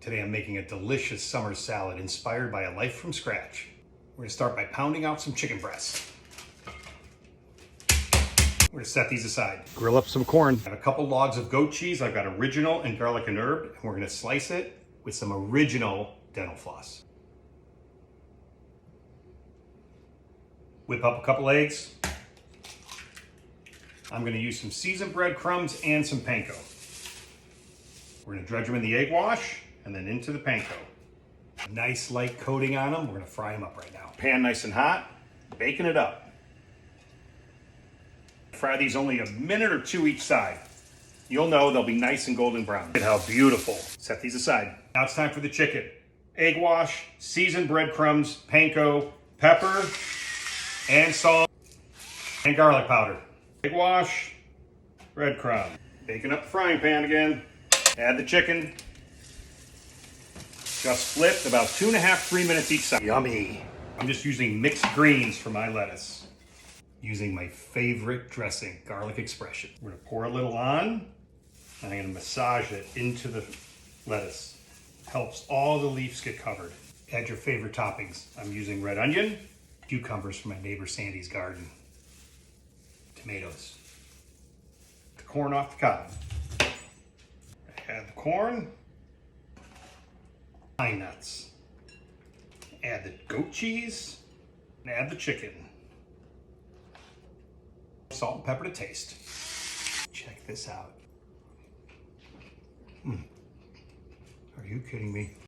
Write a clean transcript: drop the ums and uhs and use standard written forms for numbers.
Today I'm making a delicious summer salad inspired by a life from scratch. We're gonna start by pounding out some chicken breasts. We're gonna set these aside. Grill up some corn. I have a couple logs of goat cheese. I've got original and garlic and herb, and we're gonna slice it with some original dental floss. Whip up a couple eggs. I'm gonna use some seasoned breadcrumbs and some panko. We're gonna dredge them in the egg wash and then into the panko. Nice light coating on them. We're gonna fry them up right now. Pan nice and hot, baking it up. Fry these only a minute or two each side. You'll know they'll be nice and golden brown. Look at how beautiful. Set these aside. Now it's time for the chicken. Egg wash, seasoned breadcrumbs, panko, pepper, and salt, and garlic powder. Egg wash, breadcrumb. Baking up the frying pan again. Add the chicken. Just flipped about 2.5, 3 minutes each side. Yummy. I'm just using mixed greens for my lettuce. Using my favorite dressing, garlic expression. We're gonna pour a little on, and I'm gonna massage it into the lettuce. Helps all the leaves get covered. Add your favorite toppings. I'm using red onion, cucumbers from my neighbor Sandy's garden, tomatoes, the corn off the cob. Add the corn, pine nuts, add the goat cheese, and add the chicken. Salt and pepper to taste. Check this out. Are you kidding me?